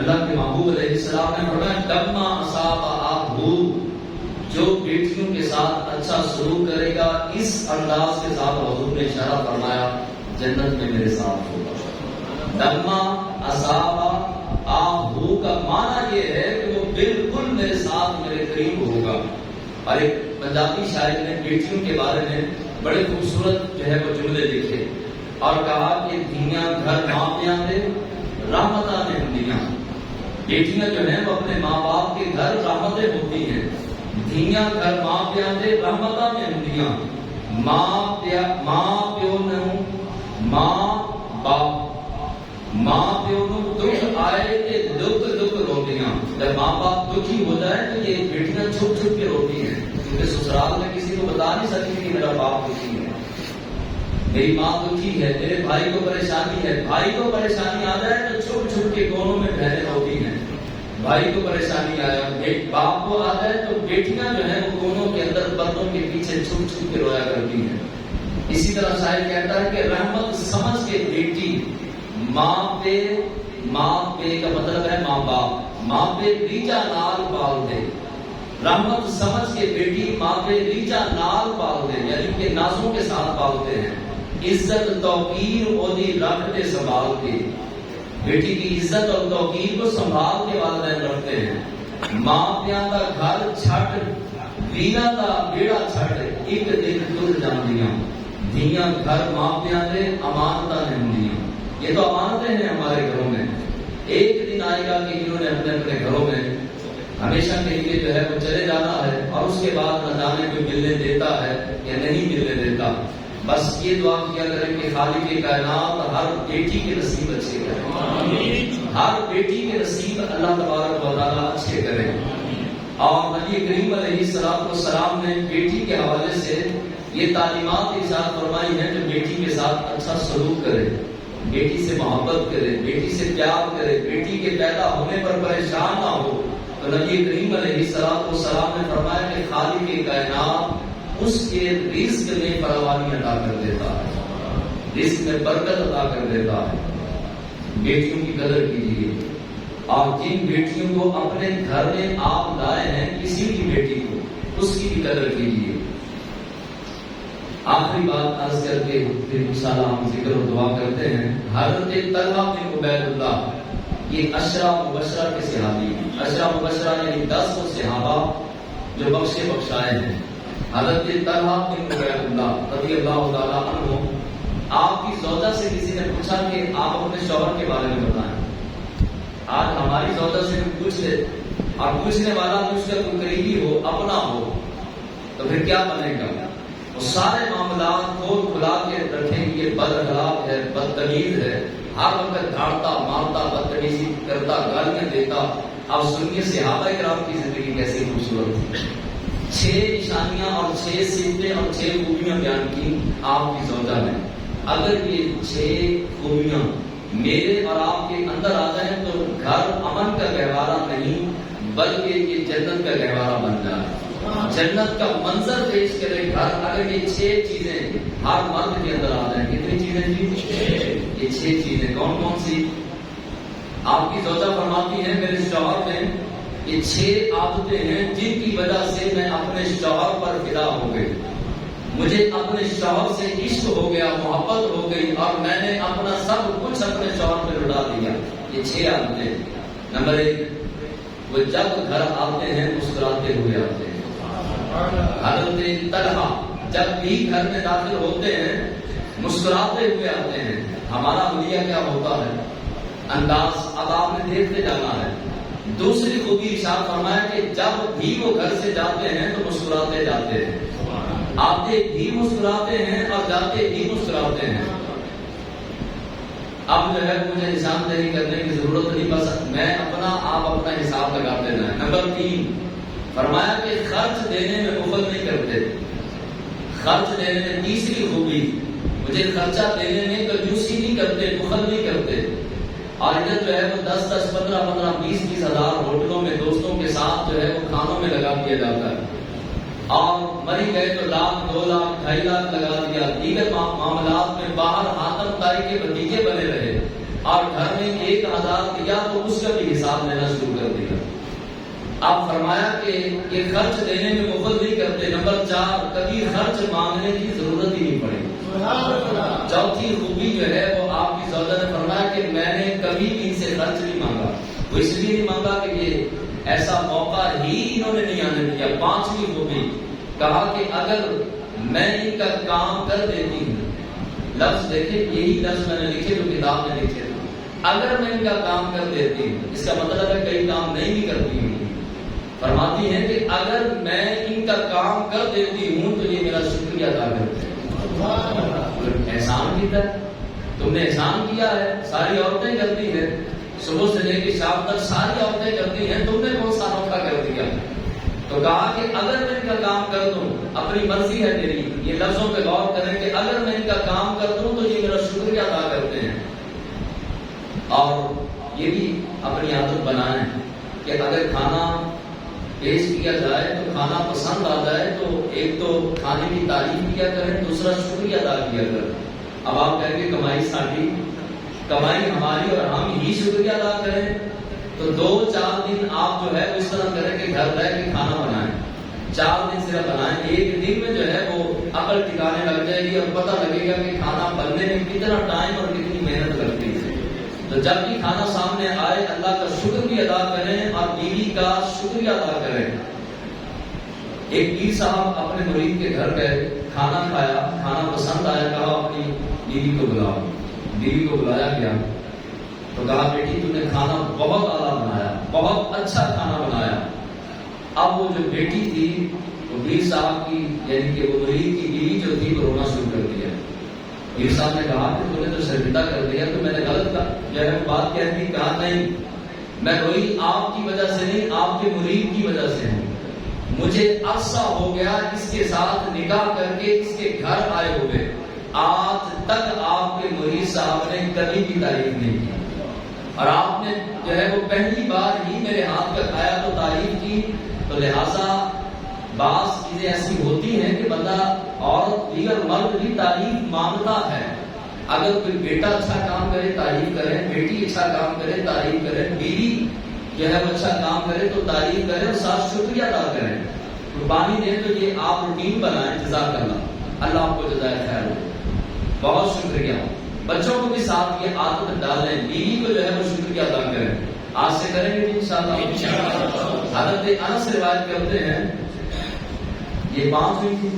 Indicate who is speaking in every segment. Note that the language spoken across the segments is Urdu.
Speaker 1: اللہ کے محبوب علیہ السلام نے فرمایا لما اصاب ابو، جو بیٹیوں کے ساتھ اچھا سلوک کرے گا اس انداز کے ساتھ حضور نے اشارہ فرمایا جنت میں میرے ساتھ ہوگا۔ لما اصاب ابو کا معنی یہ ہے کہ وہ بالکل میرے ساتھ میرے قریب ہوگا۔ اور ایک پنجابی شاعر نے بیٹیوں کے بارے میں بڑے خوبصورت جو ہے وہ جملے لکھے اور کہا کہ دھیاں گھر ماں پیاں دے رحمتاں نے ہندیاں۔ بیٹیاں جو ہیں وہ اپنے ماں باپ کے گھر رحمتیں ہوتی ہیں۔ دھیاں گھر ماں پیاں دے رحمتاں نے ہندیاں۔ ماں پیو نو ماں باپ، ماں پیو نو دکھ آئے کہ دکھ دکھ روٹیاں۔ جب ماں باپ دکھی ہو جائے تو یہ بیٹیاں چھپ چھپ کے روتی ہیں، کیونکہ سسرال میں کسی کو بتا نہیں سکتی کہ میرا باپ دکھی ہے، میری ماں دکھی ہے، میرے بھائی کو پریشانی ہے۔ بھائی کو پریشانی آ جائے تو چھپ چھپ کے کونوں میں بہنیں روتی ہیں۔ بھائی کو پریشانی آیا، باپ کو آ جائے تو بیٹیاں جو ہیں وہ کونوں کے اندر پردوں کے پیچھے چھپ چھپ کے رویا کرتی ہیں۔ اسی طرح شاعر کہتا ہے کہ رحمت سمجھ کے بیٹی ماں پہ کا مطلب ہے ماں باپ، ماں پہ ریجا نال پال دے۔ رحمت سمجھ کے بیٹی ماں پہ ریجا نال پال دے، یعنی کہ نازوں کے ساتھ پالتے ہیں۔ عزت توقیر اودی رکھ دے سنبھال کے، بیٹی کی عزت اور توقیر کو سنبھال کے والدین رکھتے ہیں۔ ماں پیاں دا گھر چھٹ ویرا دا بیڑا چھٹ ایک دن تر جاندیاں۔ دھیاں گھر ماں پیاں دے امانتاں نے ہندیاں۔ یہ تو امانتیں ہیں ہمارے گھروں میں۔ ایک دن آئے گا کہ انہوں نے اپنے اپنے گھروں میں ہمیشہ کے لیے جو ہے وہ چلے جانا ہے، اور اس کے بعد نہ جانے کوئی ملنے دیتا ہے یا نہیں ملنے دیتا۔ بس یہ دعا کیا کریں کہ خالق کائنات ہر بیٹی کے نصیب اچھے کریں، ہر بیٹی کے نصیب اللہ تبارک و تعالیٰ اچھے کریں۔ اور نبی کریم علیہ السلام نے بیٹی کے حوالے سے یہ تعلیمات ارشاد فرمائی ہیں کہ بیٹی کے ساتھ اچھا سلوک کرے، بیٹی سے محبت کرے، بیٹی سے پیار کرے، بیٹی کے پیدا ہونے پر پریشان نہ ہو۔ تو نبی کریم علیہ السلام نے فرمایا کہ خالق کائنات اس کے رزق میں فراوانی عطا کر دیتا ہے، رزق میں برکت عطا کر دیتا ہے۔ بیٹیوں کی قدر کیجیے، اور جن بیٹیوں کو اپنے گھر میں آپ لائے ہیں کسی کی بیٹی کو، اس کی بھی قدر کیجیے۔ آخری بات عرض کر کے پھر انشاءاللہ ہم ذکر و دعا کرتے ہیں۔ حضرت طلحہ بن عبید اللہ یہ عشرہ مبشرہ کے صحابی ہیں۔ عشرہ مبشرہ یعنی 10 صحابہ جو بخشے بخشائے ہیں۔ حضرت طلحہ بن عبید اللہ رضی اللہ تعالیٰ عنہ، آپ کی زوجہ سے کسی نے پوچھا کہ آپ اپنے شوہر کے بارے میں بتائیں۔ آج ہماری زوجہ سے کوئی پوچھ لے اور پوچھنے والا مجھ سے کوئی قریبی ہو، اپنا ہو، تو پھر کیا بنے گا؟ وہ سارے معاملات کھول کھلا کے رکھیں گے، یہ بد اخلاق ہے، بدتمیز ہے، ہر وقت ڈانٹتا مارتا بدتمیزی کرتا گالیاں دیتا۔ اب سنیے صحابہ کرام کی زندگی کیسی خوبصورت تھی۔ 6 نشانیاں اور 6 صفتیں اور 6 خوبیاں بیان کی آپ کی زوجہ نے۔ اگر یہ 6 خوبیاں میرے اور آپ کے اندر آ جائیں تو گھر امن کا گہوارہ نہیں بلکہ یہ جنت کا گہوارہ بن جائے، جنت کا منظر پیش کرے گھر۔ اگر یہ 6 چیزیں ہر مرد کے اندر آ جائیں، کتنی چیزیں جی؟ یہ 6 چیزیں کون کون سی؟ آپ کی زوجہ فرماتی ہیں میرے شوہر میں یہ 6 عادتیں ہیں جن کی وجہ سے میں اپنے شوہر پر فدا ہو گئی، مجھے اپنے شوہر سے عشق ہو گیا، محبت ہو گئی، اور میں نے اپنا سب کچھ اپنے شوہر پہ لٹا دیا۔ یہ 6 عادتیں۔ نمبر 1، وہ جب گھر آتے ہیں مسکراتے ہوئے آتے ہیں۔ حضرت طلحہ جب بھی گھر میں داخل ہوتے ہیں مسکراتے ہوئے آتے ہیں۔ ہمارا حلیہ کیا ہوتا ہے؟ انداز اب آپ نے دیکھتے جانا ہے۔ دوسری خوبی ارشاد فرمایا کہ جب بھی وہ گھر سے جاتے ہیں تو مسکراتے جاتے ہیں، آتے بھی مسکراتے ہیں اور جاتے بھی مسکراتے ہیں۔ اب جو ہے مجھے نشاندہی کرنے کی ضرورت نہیں، بس میں اپنا آپ اپنا حساب لگاتے جائیں۔ نمبر 3 فرمایا کہ خرچ دینے میں بخل نہیں کرتے، خرچ دینے میں تیسری خوبی، مجھے خرچہ دینے میں کنجوسی نہیں کرتے، بخل نہیں کرتے۔ اور ادھر جو ہے وہ 10 15 20 ہزار ہوٹلوں میں دوستوں کے ساتھ جو ہے وہ کھانوں میں لگا دیا جاتا ہے، اور مری گئے تو 1 لاکھ 2 لاکھ 2.5 لاکھ لگا دیا۔ دیگر معاملات میں باہر حاتم طائی کے بھتیجے بنے رہے، اور گھر میں 1000 دیا تو اس کا بھی حساب حساب لینا شروع کر دیا. آپ فرمایا کہ یہ خرچ دینے میں مفت نہیں کرتے. نمبر 4، کبھی خرچ مانگنے کی ضرورت ہی نہیں پڑی. چوتھی خوبی جو ہے وہ آپ کی زوجہ نے فرمایا کہ میں نے کبھی بھی ان سے خرچ نہیں مانگا. وہ اس لیے نہیں مانگا کہ یہ ایسا موقع ہی انہوں نے نہیں آنے دیا. 5ویں خوبی کہا کہ اگر میں ان کا کام کر دیتی ہوں، لفظ دیکھیں یہی لفظ میں نے لکھے جو کتاب میں لکھے تھے، اگر میں ان کا کام کر دیتی ہوں، اس کا مطلب ہے کئی کام نہیں بھی کرتی ہوں. فرماتی ہیں کہ اگر میں ان کا کام کر دیتی ہوں تو یہ میرا شکریہ ادا کرتے ہیں. احسان کیا ہے تم نے، احسان کیا ہے. ساری عورتیں کرتی ہیں، صبح سے لے کے شام تک ساری عورتیں کرتی ہیں، تم نے کون سا انوکھا کر دیا. تو کہا کہ اگر میں ان کا کام کر دوں، اپنی مرضی ہے میری. یہ لفظوں پہ غور کریں کہ اگر میں ان کا کام کر دوں تو یہ میرا شکریہ ادا کرتے ہیں. اور یہ بھی اپنی عادت بنائیں کہ اگر کھانا پیش کیا جائے تو کھانا پسند آ جائے تو ایک تو کھانے کی تعریف کیا کریں، دوسرا شکریہ ادا کیا کریں. اب آپ کہیں گے کمائی ساڈی، کمائی ہماری اور ہم ہی شکریہ ادا کریں، تو 2-4 دن آپ جو ہے اس طرح کریں کہ گھر رہ کے کھانا بنائیں. 4 دن صرف بنائیں. ایک دن میں جو ہے وہ عقل ٹھکانے لگ جائے گی اور پتہ لگے گا کہ کھانا بننے میں کتنا ٹائم اور کتنی محنت لگتی ہے. تو جب بھی کھانا سامنے آئے اللہ کا شکر بھی ادا کریں اور بیوی کا شکریہ ادا کریں. ایک پیر صاحب اپنے مرید کے گھر گئے، کھانا کھایا، کھانا پسند آیا، کہا اپنی بیوی کو بلاؤ. بیوی کو بلایا گیا تو کہا بیٹی تم نے کھانا بہت اعلیٰ بنایا، بہت اچھا کھانا بنایا. اب وہ جو بیٹی تھی وہ پیر صاحب کی یعنی کہ وہ مرید کی بیوی جو تھی وہ رونا شروع کر دیا. پیر صاحب نے کہا کہ تم نے تو شرمندہ کر دیا، تو میں نے غلط جو ہے بات کہہ دی. کہا نہیں، میں روئی آپ کی وجہ سے نہیں، آپ کے مرید کی وجہ سے ہوں. مجھے عرصہ ہو گیا اس کے ساتھ نکاح کر کے اس کے گھر آئے ہوئے، آج تک آپ کے مرید صاحب نے کبھی بھی تعریف نہیں کی، اور آپ نے جو ہے وہ پہلی بار ہی میرے ہاتھ کا کھایا تو تعریف کی. تو لہٰذا بعض چیزیں ایسی ہوتی ہیں کہ بندہ عورت دیگر مرد بھی تعریف مانگتا ہے. اگر کوئی بیٹا اچھا کام کرے تعریف کریں، بیٹی اچھا کام کرے تعریف کریں، بیوی جو ہے وہ اچھا کام کرے تو تعریف کریں اور ساتھ شکریہ ادا کریں. قربانی دیں تو یہ آپ روٹین بنائیں. جزاک اللہ، اللہ آپ کو جزائے خیر دے. بہت شکریہ. بچوں کو بھی ساتھ یہ عادت ڈالیں، بیوی کو جو ہے وہ شکریہ ادا کریں. آج سے کریں گے انشاءاللہ. حضرت انس روایت کرتے ہیں، یہ 5ویں تھی.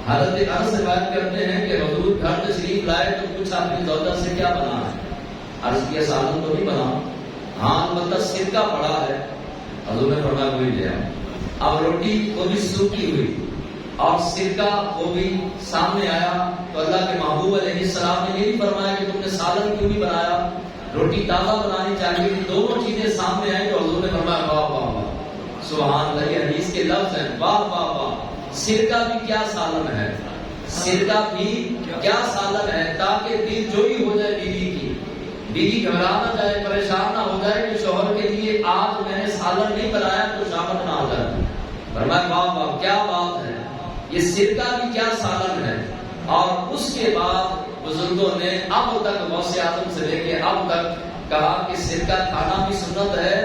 Speaker 1: حضرت انس روایت کرتے ہیں کہ حضور گھر تشریف لائے تو پوچھا اپنی زوجہ سے کیا بنا ہے. عرض کیا سالن تو نہیں بنا، ہاں البتہ سرکہ پڑا ہے. حضور نے فرمایا وہی لے آئے. اب روٹی وہ بھی سوکھی ہوئی اور سرکہ وہ بھی سامنے آیا تو اللہ کے محبوب علیہ السلام نے یہ بھی فرمایا کہ تم نے سالن کیوں نہیں بنایا، روٹی تازہ بنانی چاہیے. دونوں چیزیں سامنے آئی تو حضور نے فرمایا واہ واہ واہ، سبحان اللہ. یہ حدیث کے لفظ ہیں، واہ واہ واہ. سرکہ بھی کیا سالن ہے، سرکہ بھی کیا سالن ہے، تاکہ دل جوئی ہو جائے بیوی کی. بیوی گھبرا نہ جائے، پریشان نہ ہو جائے کہ شوہر کے لیے آج میں نے سالن نہیں بنایا تو شامت نہ آ جائے. فرمایا واہ واہ کیا بات ہے، یہ سرکہ بھی کیا سالن ہے. اور اس کے بعد بزرگوں نے اب تک غوث اعظم سے لے کے اب تک کہا کہ سرکہ کھانا بھی سنت ہے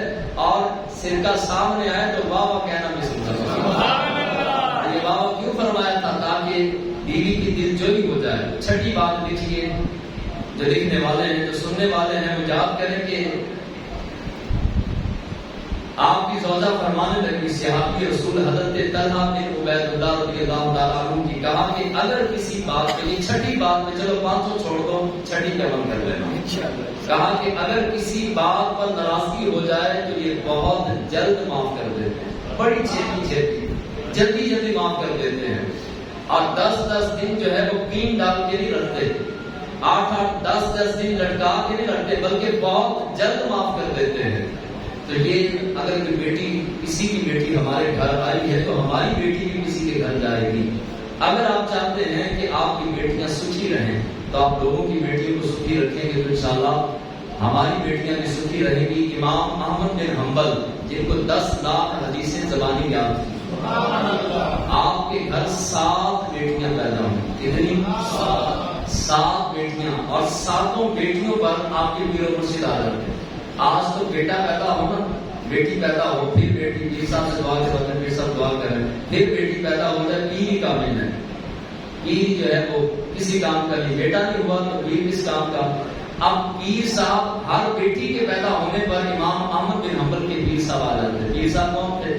Speaker 1: اور سرکہ سامنے آئے تو واہ واہ کہنا بھی سنت ہے. یہ واہ واہ کیوں فرمایا تھا؟ تاکہ بیوی کی دل جوئی ہو جائے. چھٹی بات لکھیے، جو لکھنے والے ہیں جو سننے والے ہیں وہ یاد کریں کہ آپ کی زوجہ فرمانے لگی، صحابی رسول حضرت طلحہ بن عبید اللہ رضی اللہ تعالیٰ عنہ کی، کہا کہ اگر کسی بات کے لیے چھٹی بات میں، چلو 500 چھوڑ دو، چھٹی پہ عمل کر لینا. کہا کہ اگر کسی بات پر ناراضگی ہو جائے تو یہ بہت جلد معاف کر دیتے ہیں، بڑی چھیتی جلدی جلدی معاف کر دیتے ہیں. اور 10 دن جو ہے وہ پین ڈال کے نہیں رکھتے، 8 10 دن لٹکا کے نہیں رکھتے، بلکہ بہت جلد معاف کر دیتے ہیں. تو یہ اگر کوئی بیٹی، کسی کی بیٹی ہمارے گھر آئی ہے تو ہماری بیٹی بھی کسی کے گھر جائے گی. اگر آپ چاہتے ہیں کہ آپ کی بیٹیاں سکھی رہیں تو آپ لوگوں کی بیٹیوں کو سکھی رکھیں گے تو انشاءاللہ ہماری بیٹیاں بھی سکھی رہیں گی. امام احمد بن حنبل جن کو 10 لاکھ حدیثیں زبانی یاد تھی، آپ کے گھر 7 بیٹیاں پیدا ہوئی. کتنی؟ 7 بیٹیاں. اور 7 بیٹیوں پر آپ کے پیر و مرشد آ جاتے ہیں. آج تو بیٹا پیدا ہو نا، بیٹی پیدا ہو، پھر بیٹی پیر صاحب سے دعا کے بدلے پیر صاحب دعا کریں، پھر بیٹی پیدا ہو جائے، پیر ہی کامل ہے، پیر جو ہے وہ کسی کام کا نہیں، بیٹا نہیں ہوا تو پیر کس کام کا۔ اب پیر صاحب ہر بیٹی کے پیدا ہونے پر امام احمد بن حنبل کے پیر صاحب آ جاتے ہیں۔ پیر صاحب کون تھے؟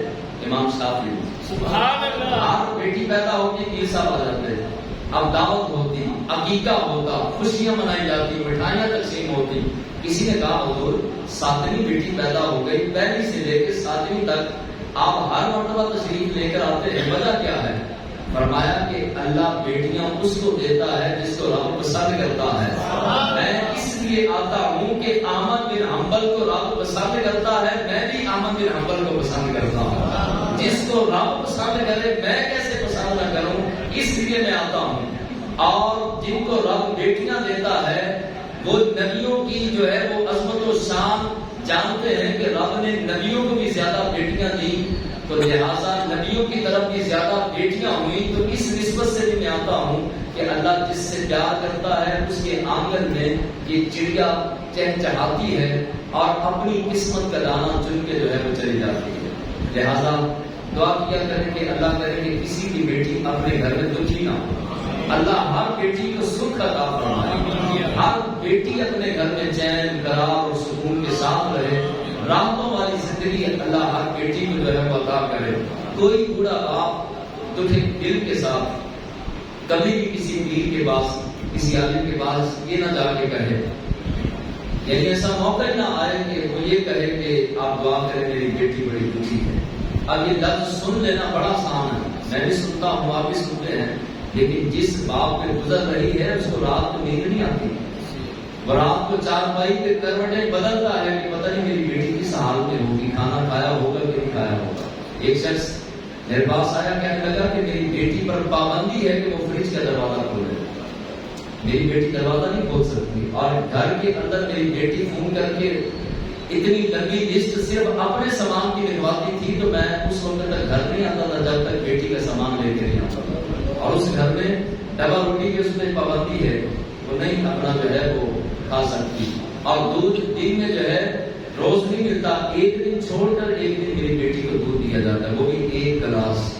Speaker 1: امام شافعی۔ سبحان اللہ۔ ہر بیٹی پیدا ہوتی پیر صاحب آ جاتے ہیں۔ اب دعوت ہوتی، عقیقہ ہوتا، خوشیاں منائی جاتی، مٹھائیاں تقسیم ہوتی۔ کسی نے کہا حضور 7ویں بیٹی پیدا ہو گئی، پہلی سے لے کے 7ویں تک آپ ہر مرتبہ تشریف لے کر آتے ہیں، وجہ کیا ہے؟ فرمایا کہ اللہ بیٹیاں اس کو دیتا ہے جس کو رب پسند کرتا ہے۔ میں اس لیے آتا ہوں کہ احمد بن حنبل کو رب پسند کرتا ہے، میں بھی احمد بن حنبل کو پسند کرتا ہوں۔ جس کو رب پسند کرے میں کیسے پسند نہ کروں، اس لیے میں آتا ہوں۔ اور جن کو رب بیٹیاں دیتا ہے وہ نبیوں کی جو ہے وہ عظمت و شان جانتے ہیں کہ رب نے نبیوں کو بھی زیادہ بیٹیاں دی، تو لہٰذا نبیوں کی طرف بھی زیادہ بیٹیاں ہوئی۔ تو اس نسبت سے بھی میں آتا ہوں کہ اللہ جس سے پیار کرتا ہے اس کے آنگن میں یہ چڑیا چہچہاتی ہے اور اپنی قسمت کا دانہ چن کے جو ہے وہ چلی جاتی ہے۔ لہٰذا دعا کیا کریں کہ اللہ کرے کہ کسی کی بیٹی اپنے گھر میں دکھی نہ ہو، اللہ ہر بیٹی کو سکھ عطا فرمائے، ہر بیٹی اپنے گھر میں چین قرار اور سکون کے ساتھ رہے، راحتوں والی زندگی اللہ ہر بیٹی کو جو ہے وہ عطا کرے۔ کوئی بوڑھا باپ دکھے دل کے ساتھ کبھی بھی کسی پیر کے پاس، کسی عالم کے پاس یہ نہ جا کے کہے، یعنی ایسا موقع ہی نہ آئے کہ وہ یہ کہے کہ آپ دعا کریں میری بیٹی بڑی دکھی ہے۔ اب یہ لفظ سن لینا بڑا آسان ہے، میں بھی سنتا ہوں، آپ بھی سنتے ہیں، لیکن جس باپ پہ گزر رہی ہے اس کو رات کو نیند نہیں آتی، وہ رات کو چارپائی پہ کروٹیں بدلتا ہے کہ پتہ نہیں میری بیٹی کس حال میں ہوگی، کھانا کھایا ہوگا کہ نہیں کھایا ہوگا۔ ایک شخص میرے پاس آیا، کہنے لگا کہ میری بیٹی پر پابندی ہے کہ وہ فریج کا دروازہ کھولے، میری بیٹی دروازہ نہیں کھول سکتی، اور گھر کے اندر میری بیٹی فون کر کے اتنی لمبی لسٹ صرف اپنے سامان کی لکھواتی تھی، تو میں اس وقت تک گھر نہیں آتا تھا جب تک بیٹی کا سامان لے کے نہیں آتا تھا، اور اس گھر میں ڈبا روٹی کی اس میں پابندی ہے، وہ نہیں اپنا جو ہے وہ کھا سکتی، اور دودھ دن میں جو ہے روز نہیں ملتا، ایک دن چھوڑ کر ایک دن میری بیٹی کو دودھ دیا جاتا ہے، وہ بھی 1 گلاس۔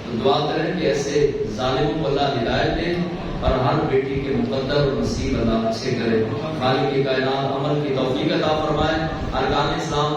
Speaker 1: تو دعا کریں کہ ایسے ظالموں کو اللہ ہدایت دے اور ہر بیٹی کے مقدر اور نصیب اللہ اچھے کرے۔ خالق کائنات عمل کی توفیق عطا فرمائے۔ ارکان اسلام